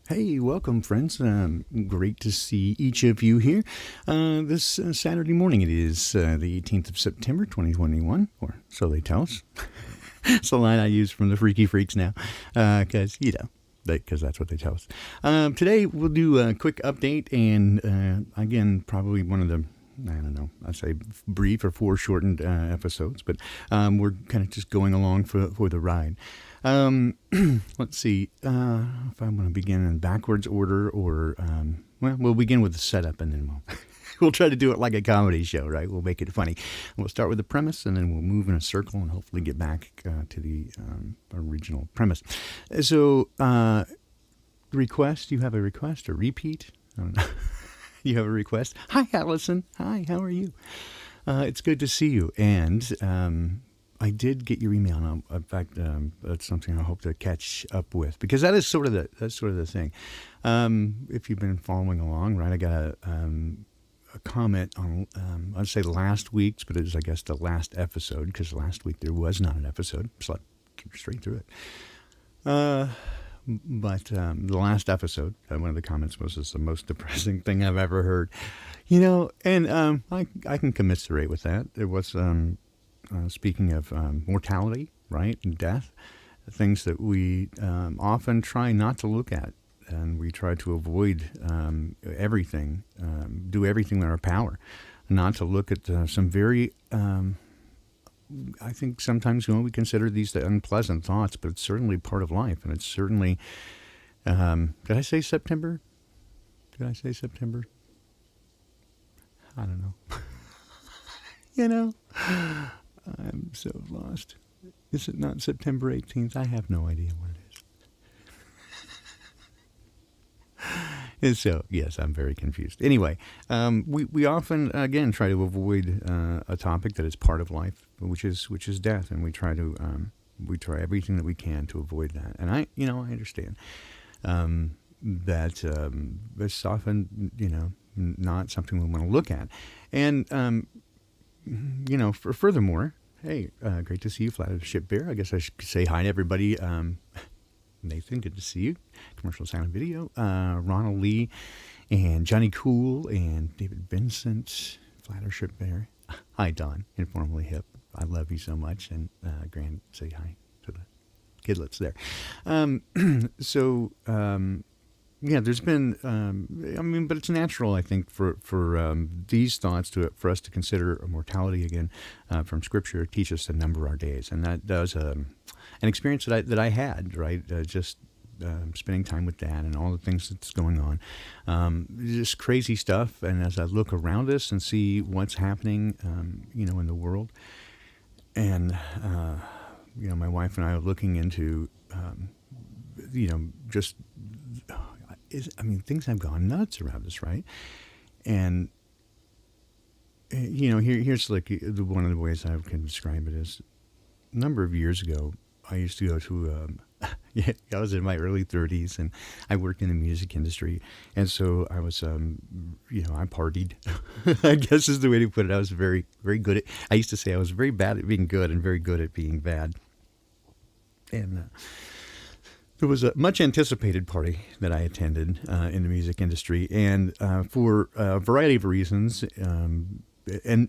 Hey, welcome, friends. Great to see each of you here. This Saturday morning, it is the 18th of September, 2021, or so they tell us. It's the line I use from the Freaky Freaks now, because, because that's what they tell us. Today, we'll do a quick update, and again, probably one of the I'd say brief or foreshortened episodes, but we're kind of just going along for the ride. Let's see if I want to begin in backwards order or, we'll begin with the setup and then we'll try to do it like a comedy show, right? We'll make it funny. We'll start with the premise and then we'll move in a circle and hopefully get back to the original premise. So, request, you have a request or repeat? I don't know. You have a request? Hi, Allison. Hi, how are you? It's good to see you. And I did get your email. In fact, that's something I hope to catch up with because that's sort of the thing. If you've been following along, right? I got a comment on I'd say last week's, but it was I guess the last episode because last week there was not an episode, so I keep straight through it. But the last episode, one of the comments was, "It's the most depressing thing I've ever heard," and I can commiserate with that. It was speaking of mortality, right, and death, things that we often try not to look at, and we try to avoid everything, do everything in our power, not to look at some very. I think sometimes we consider these the unpleasant thoughts, but it's certainly part of life, and it's certainly. Did I say September? I don't know. I'm so lost. Is it not September 18th? I have no idea what it is. And so, yes, I'm very confused. Anyway, we often, again, try to avoid a topic that is part of life, which is death, and we try everything that we can to avoid that. And I understand that it's often, not something we want to look at. And, furthermore, hey, great to see you, Flagship Bear. I guess I should say hi to everybody. Nathan, good to see you. Commercial Sound and Video. Ronald Lee and Johnny Cool and David Vincent, Flagship Bear. Hi, Don, informally hip. I love you so much. And Grand, say hi to the kidlets there. There's been, but it's natural, I think, for these thoughts for us to consider mortality again from Scripture. Teach us to number our days, and that does an experience that I had, right? Just spending time with Dad and all the things that's going on, just crazy stuff. And as I look around us and see what's happening, in the world, and my wife and I are looking into, just. Things have gone nuts around us, right? And here's like one of the ways I can describe it is a number of years ago, I used to go to, I was in my early 30s and I worked in the music industry. And so I was, I partied, I guess is the way to put it. I was very, very good I used to say I was very bad at being good and very good at being bad. And, there was a much anticipated party that I attended in the music industry, and for a variety of reasons, and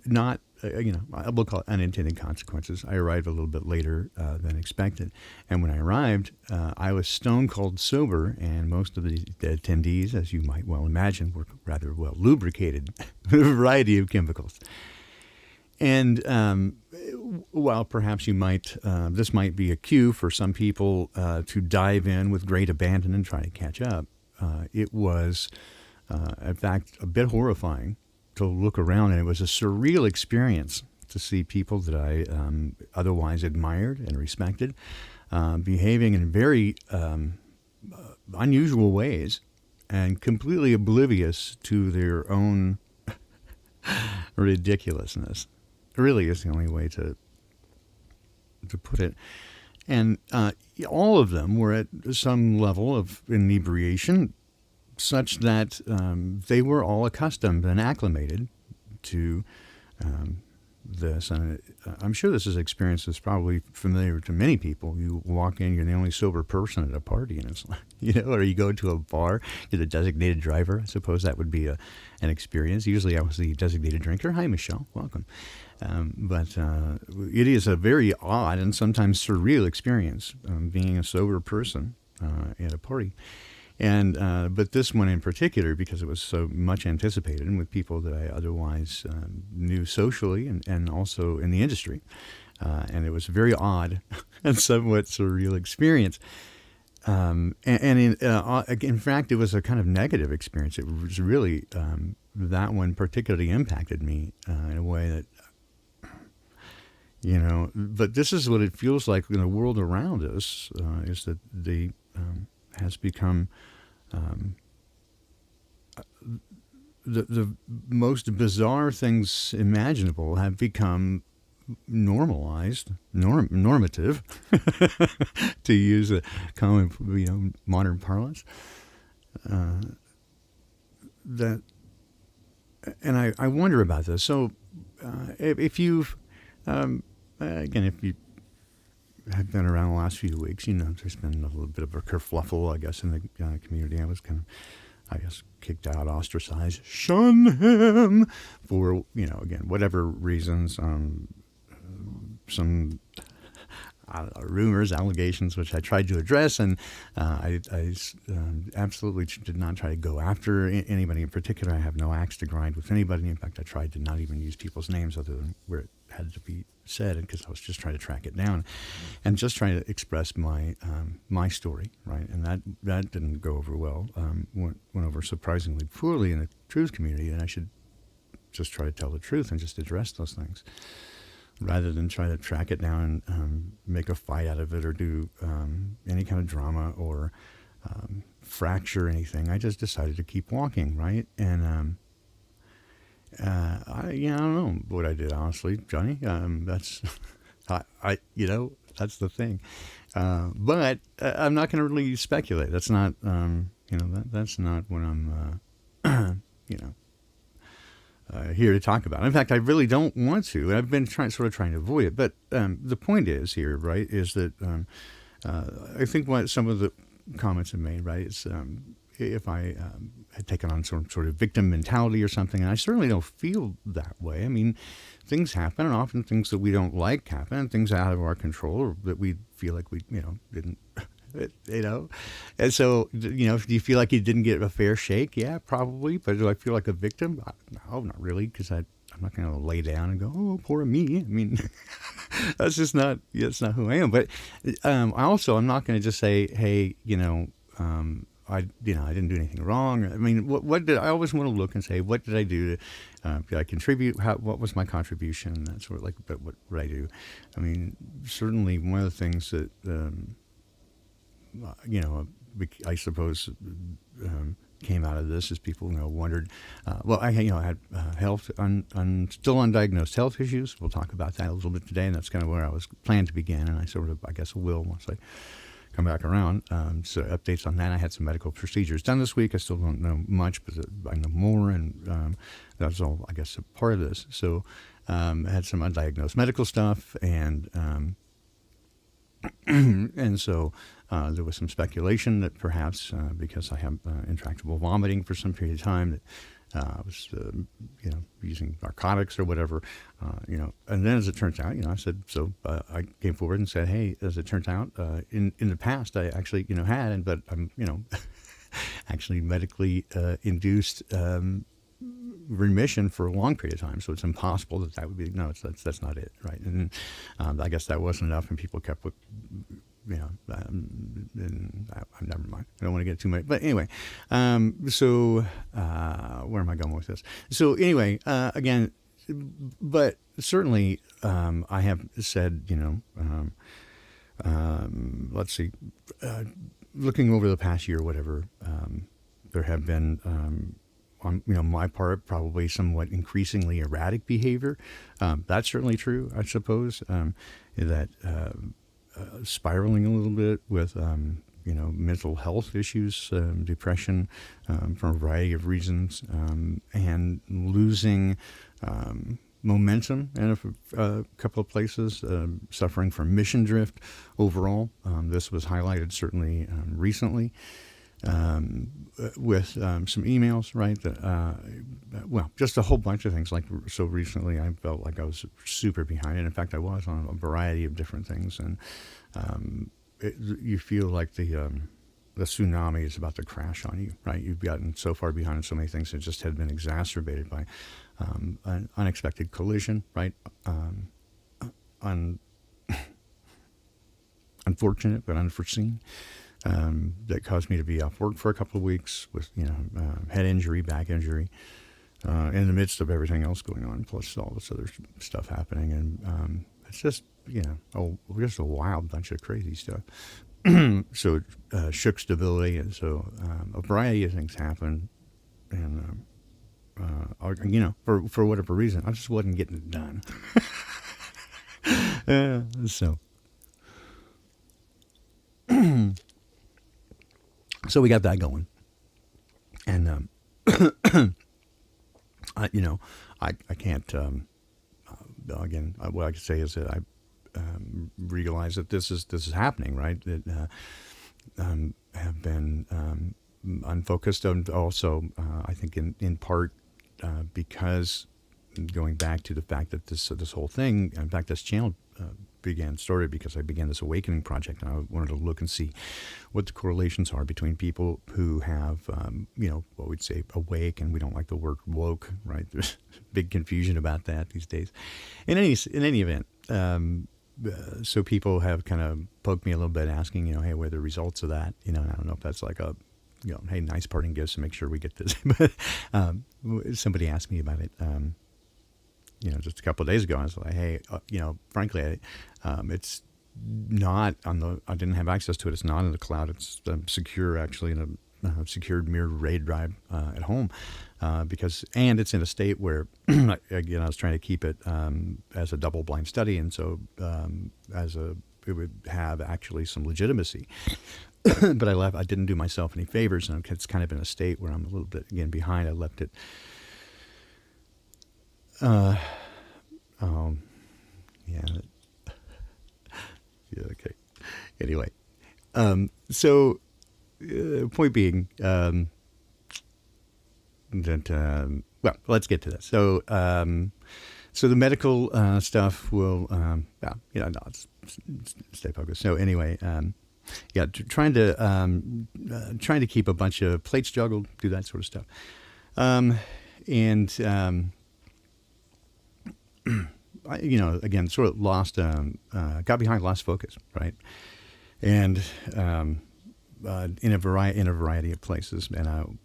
not, we'll call it unintended consequences, I arrived a little bit later than expected. And when I arrived, I was stone cold sober, and most of the attendees, as you might well imagine, were rather well lubricated with a variety of chemicals. And while perhaps this might be a cue for some people to dive in with great abandon and try to catch up, it was, in fact, a bit horrifying to look around, and it was a surreal experience to see people that I otherwise admired and respected behaving in very unusual ways and completely oblivious to their own ridiculousness. Really is the only way to put it. And all of them were at some level of inebriation such that they were all accustomed and acclimated to this, and I'm sure this is experience that's probably familiar to many people. You walk in, you're the only sober person at a party, and it's like, or you go to a bar, you're the designated driver. I suppose that would be an experience. Usually I was the designated drinker. Hi, Michelle. Welcome. But it is a very odd and sometimes surreal experience being a sober person at a party. And but this one in particular, because it was so much anticipated and with people that I otherwise knew socially and also in the industry. And it was a very odd and somewhat surreal experience. And in fact, it was a kind of negative experience. It was really, that one particularly impacted me in a way that, but this is what it feels like in the world around us, is that the has become the most bizarre things imaginable have become normalized, normative, to use a common, modern parlance. That, and I wonder about this. So, if you've, again, if you have been around the last few weeks, there's been a little bit of a kerfluffle, I guess, in the community. I was kind of, kicked out, ostracized, shun him for, again, whatever reasons, some rumors, allegations, which I tried to address, and I absolutely did not try to go after anybody in particular. I have no axe to grind with anybody. In fact, I tried to not even use people's names other than where it had to be said, because I was just trying to track it down and just trying to express my my story, right? And that didn't go over well. Went over surprisingly poorly in the truth community, and I should just try to tell the truth and just address those things, rather than try to track it down and make a fight out of it or do any kind of drama or fracture anything. I just decided to keep walking, right? And I don't know what I did, honestly, Johnny. That's that's the thing. But I'm not going to really speculate. That's not that's not what I'm here to talk about. In fact, I really don't want to. I've been trying to avoid it. But the point is here, right, is that I think what some of the comments have made, right, is if I had taken on some sort of victim mentality or something, and I certainly don't feel that way. I mean, things happen, and often things that we don't like happen, and things out of our control, or that we feel like we, didn't, And so, do you feel like you didn't get a fair shake? Yeah, probably. But do I feel like a victim? No, not really, because I'm not going to lay down and go, oh, poor me. I mean, that's not who I am. But I'm not going to just say, hey, I didn't do anything wrong. I mean, what did I always want to look and say? What did I do? Did I contribute? What was my contribution? That sort of like, but what did I do? I mean, certainly one of the things that I suppose came out of this is people wondered. I had health still undiagnosed health issues. We'll talk about that a little bit today, and that's kind of where I was planned to begin, and I sort of will once I come back around. So updates on that. I had some medical procedures done this week. I still don't know much, but I know more, and that's all, I guess, a part of this. So I had some undiagnosed medical stuff, and and so there was some speculation that perhaps because I have intractable vomiting for some period of time, that I was, using narcotics or whatever, and then as it turns out, I said, so I came forward and said, hey, as it turns out, in the past, I actually, had, but I'm, actually medically induced remission for a long period of time. So it's impossible that would be, that's not it. Right. And I guess that wasn't enough, and people kept with, never mind. I don't want to get too much, but anyway, so where am I going with this? So anyway, again, but certainly, I have said, let's see, looking over the past year, whatever, there have been, on my part, probably somewhat increasingly erratic behavior. That's certainly true, I suppose. That spiraling a little bit with mental health issues, depression, for a variety of reasons, and losing momentum in a couple of places, suffering from mission drift overall. This was highlighted certainly recently with some emails, right? Well, just a whole bunch of things. Like, so recently I felt like I was super behind. And in fact, I was on a variety of different things. And you feel like the tsunami is about to crash on you, right? You've gotten so far behind in so many things that just had been exacerbated by an unexpected collision, right? Unfortunate but unforeseen. That caused me to be off work for a couple of weeks with, head injury, back injury, in the midst of everything else going on, plus all this other stuff happening. And it's just, just a wild bunch of crazy stuff. So it shook stability, and so a variety of things happened. And, for whatever reason, I just wasn't getting it done. So we got that going, and I can't. Again, what I can say is that I realize that this is happening, right? That have been unfocused, and also I think in part because going back to the fact that this whole thing, in fact, this channel started because I began this awakening project, and I wanted to look and see what the correlations are between people who have, what we'd say awake, and we don't like the word woke, right? There's big confusion about that these days. In any event, so people have kind of poked me a little bit, asking, hey, what are the results of that? And I don't know if that's like a, hey, nice parting gifts to make sure we get this. But somebody asked me about it. Just a couple of days ago, I was like, hey, frankly, it's not I didn't have access to it. It's not in the cloud. It's secure, actually, in a secured mirrored RAID drive at home, and it's in a state where, again, I was trying to keep it as a double-blind study, and so it would have actually some legitimacy. But I didn't do myself any favors, and it's kind of in a state where I'm a little bit, again, behind. I left it. Okay. Anyway, so point being that well, let's get to this. So so the medical stuff will stay focused. So anyway, trying to keep a bunch of plates juggled, do that sort of stuff, and. Again, sort of lost, got behind, lost focus, right? And in a variety of places. And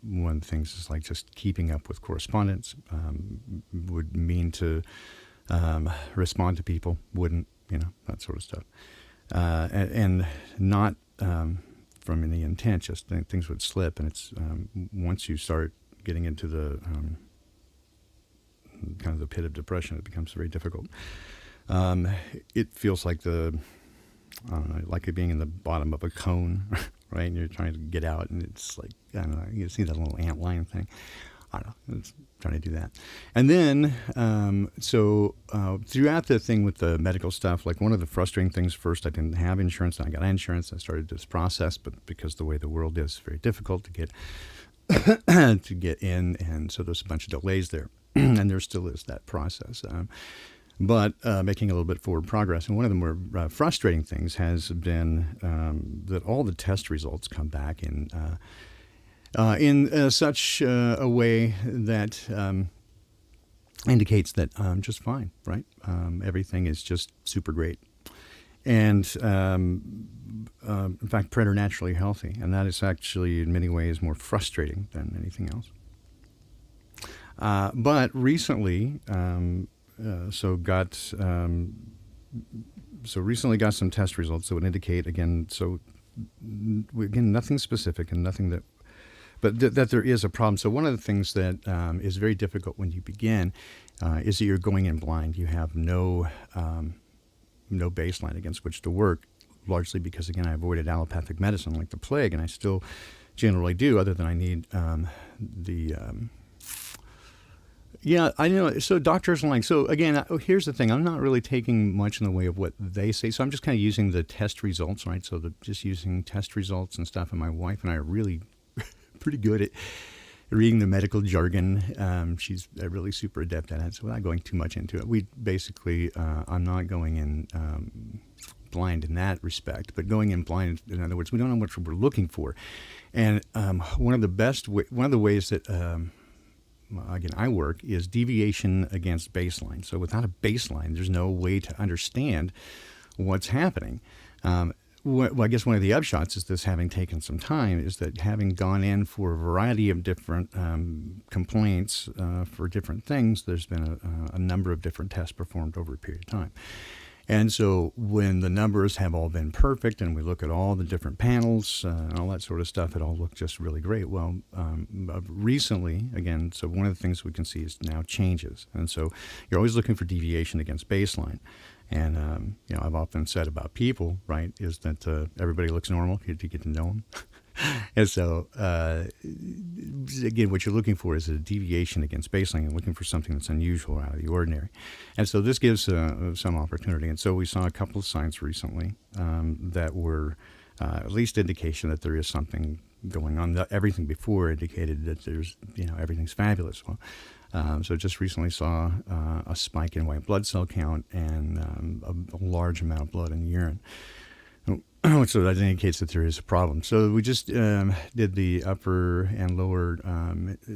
one of the things is like just keeping up with correspondence would mean to respond to people, wouldn't, that sort of stuff. And not from any intent, just things would slip. And it's once you start getting into the kind of the pit of depression, it becomes very difficult. It feels like like it being in the bottom of a cone, right? And you're trying to get out, and it's like, I don't know, you see that little ant line thing. I don't know, it's trying to do that. And then, throughout the thing with the medical stuff, like one of the frustrating things, first, I didn't have insurance, and I got insurance. I started this process, but because the way the world is, it's very difficult to get to get in, and so there's a bunch of delays there. And there still is that process, but making a little bit forward progress. And one of the more frustrating things has been that all the test results come back in such a way that indicates that I'm just fine, right? Everything is just super great. And in fact, preternaturally healthy. And that is actually, in many ways, more frustrating than anything else. But recently, recently got some test results that would indicate again. Nothing specific and nothing that, but that there is a problem. So one of the things that is very difficult when you begin is that you're going in blind. You have no baseline against which to work. Largely because again, I avoided allopathic medicine like the plague, and I still generally do. Other than I need Yeah, I know. So doctors are like, so again, here's the thing. I'm not really taking much in the way of what they say. So I'm just kind of using the test results, right? So just using test results and stuff. And my wife and I are really pretty good at reading the medical jargon. She's really super adept at it. So without going too much into it, we basically, I'm not going in blind in that respect, but going in blind, in other words, we don't know what we're looking for. And one of the ways that again, I work is deviation against baseline. So without a baseline, there's no way to understand what's happening. Well, I guess one of the upshots is this having taken some time is that having gone in for a variety of different complaints for different things, there's been a number of different tests performed over a period of time. And so when the numbers have all been perfect and we look at all the different panels and all that sort of stuff, it all looked just really great. Well, recently, again, so one of the things we can see is now changes. And so you're always looking for deviation against baseline. And, I've often said about people, right, is that everybody looks normal to get to know them. And so, again, what you're looking for is a deviation against baseline and looking for something that's unusual, out of the ordinary. And so this gives some opportunity. And so we saw a couple of signs recently that were at least indication that there is something going on. Everything before indicated that there's, everything's fabulous. Well, so just recently saw a spike in white blood cell count and a large amount of blood in the urine. So that indicates that there is a problem. So we just did the upper and lower,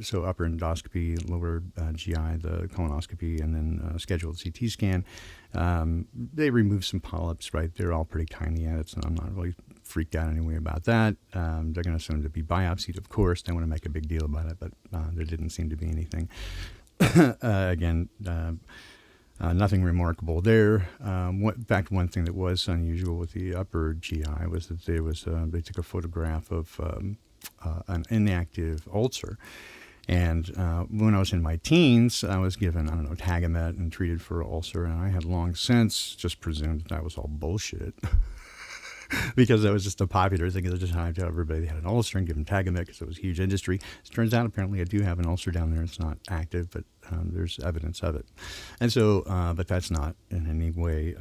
so upper endoscopy, lower GI, the colonoscopy, and then scheduled CT scan. They removed some polyps, right? They're all pretty tiny yet, so I'm not really freaked out anyway about that. They're going to send them to be biopsied, of course. They want to make a big deal about it, but there didn't seem to be anything. Again, nothing remarkable there. In fact, one thing that was unusual with the upper GI was that they took a photograph of an inactive ulcer. And when I was in my teens, I was given, Tagamet and treated for an ulcer. And I had long since just presumed that was all bullshit. Because that was just a popular thing at the time to tell everybody they had an ulcer and give them Tagamet because it was a huge industry. It turns out apparently I do have an ulcer down there. It's not active, but there's evidence of it. And so, but that's not in any way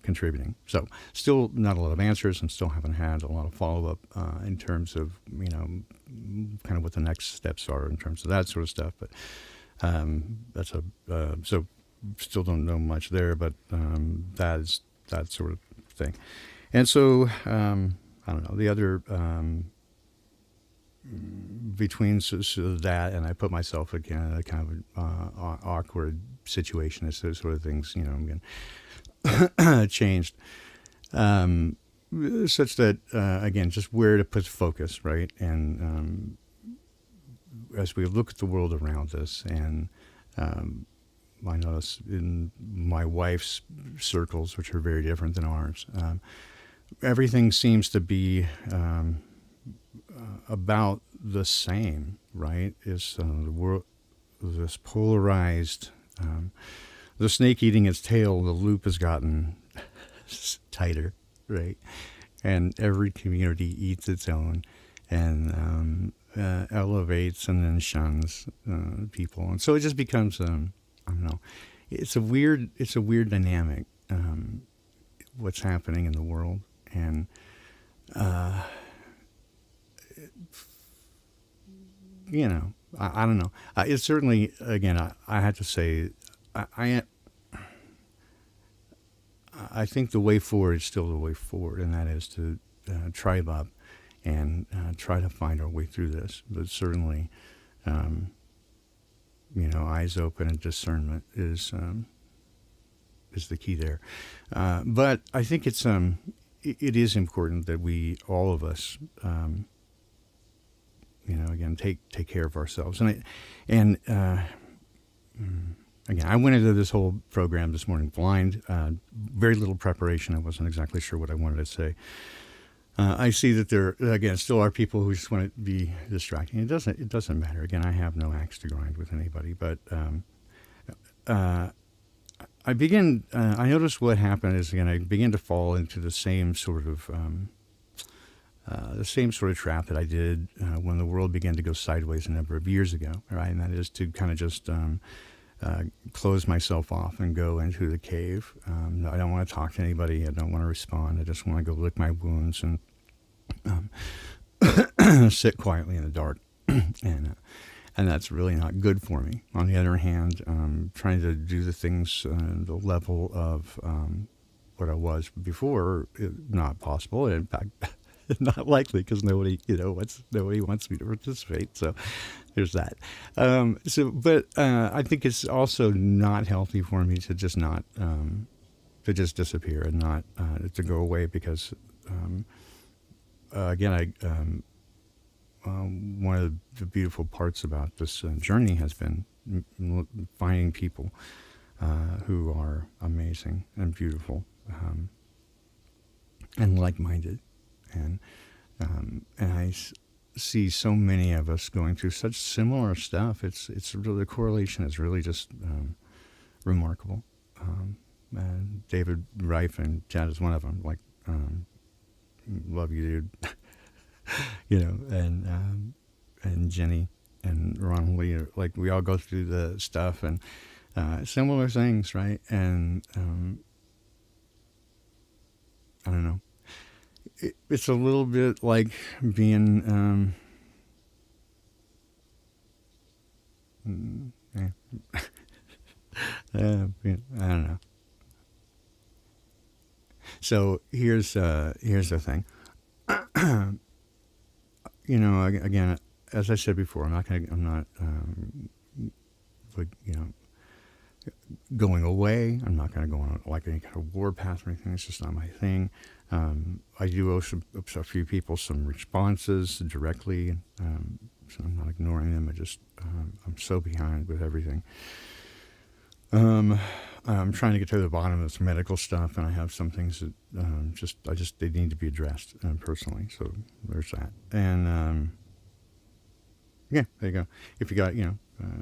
contributing. So still not a lot of answers and still haven't had a lot of follow-up in terms of, kind of what the next steps are in terms of that sort of stuff. But so still don't know much there, but that's that sort of thing. And so, I don't know, the other, between that and I put myself again in a kind of awkward situation as those sort of things, I'm getting changed, such that, again, just where to put focus, right? And as we look at the world around us, and I notice in my wife's circles, which are very different than ours, everything seems to be about the same, right? Is the world this polarized? The snake eating its tail, the loop has gotten tighter, right? And every community eats its own, and elevates and then shuns people, and so it just becomes I don't know. It's a weird dynamic. What's happening in the world. And I don't know. It's certainly, again, I have to say, I think the way forward is still the way forward, and that is to tribe up and try to find our way through this. But certainly, eyes open and discernment is the key there. But I think it is important that we, all of us, again, take care of ourselves. And again, I went into this whole program this morning blind, very little preparation. I wasn't exactly sure what I wanted to say. I see that there, again, still are people who just want to be distracting. It doesn't matter. Again, I have no axe to grind with anybody, but I noticed what happened is, again, I began to fall into the same sort of trap that I did when the world began to go sideways a number of years ago, right? And that is to kind of just close myself off and go into the cave. I don't want to talk to anybody. I don't want to respond. I just want to go lick my wounds and sit quietly in the dark. And that's really not good for me. On the other hand, trying to do the things the level of what I was before is not possible. In fact, not likely, because nobody wants me to participate. So there's that. But I think it's also not healthy for me to just not to just disappear and not to go away, because again, one of the beautiful parts about this journey has been finding people who are amazing and beautiful and like-minded, and I see so many of us going through such similar stuff. It's really, the correlation is really just remarkable. David Reif and Chad is one of them. Like, love you, dude. And Jenny and Ron Lee, like, we all go through the stuff and similar things, right? And I don't know. It's a little bit like being I don't know. So here's the thing. Again, as I said before, I'm not going away. I'm not going to go on like any kind of warpath or anything. It's just not my thing. I do owe a few people some responses directly, so I'm not ignoring them. I'm so behind with everything. I'm trying to get to the bottom of this medical stuff, and I have some things that they need to be addressed personally. So there's that. And yeah, there you go. If you got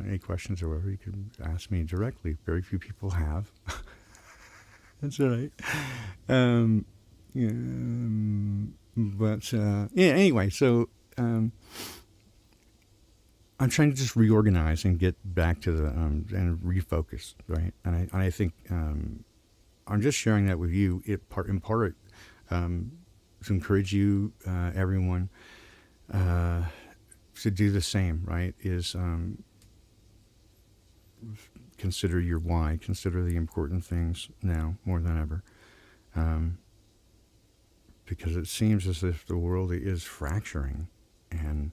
any questions or whatever, you can ask me directly. Very few people have. That's all right. Anyway, so I'm trying to just reorganize and get back to the and refocus, right? And I think I'm just sharing that with you in part to encourage you, everyone, to do the same, right? Is consider your why, consider the important things now more than ever, because it seems as if the world is fracturing, and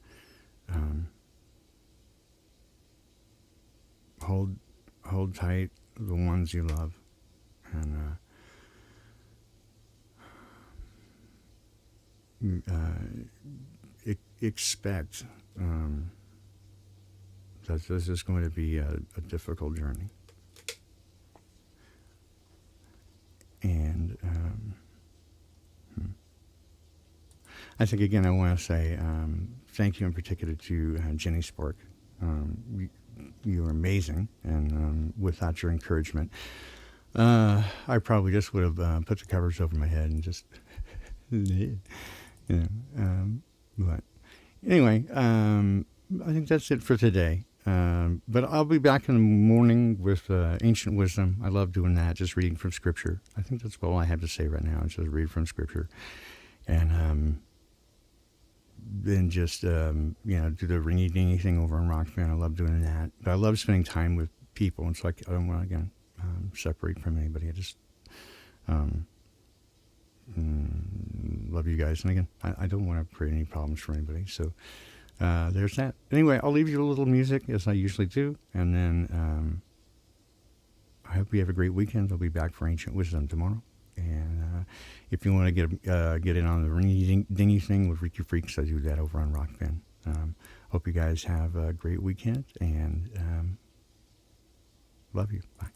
hold tight the ones you love, and expect that this is going to be a difficult journey. And I think, again, I want to say thank you in particular to Jenny Spark. You are amazing, and without your encouragement, I probably just would have put the covers over my head and just, but anyway, I think that's it for today. But I'll be back in the morning with ancient wisdom. I love doing that, just reading from Scripture. I think that's all I have to say right now, is just read from Scripture. And then just, do the ringy-dingy thing over on Rockfin. I love doing that. But I love spending time with people. It's like I don't want to, again, separate from anybody. I just love you guys. And again, I don't want to create any problems for anybody. So there's that. Anyway, I'll leave you a little music, as I usually do. And then I hope you have a great weekend. I'll be back for Ancient Wisdom tomorrow. And if you want to get in on the ringy-dingy thing with Freaky Freaks, I do that over on Rockfin. Hope you guys have a great weekend, and love you. Bye.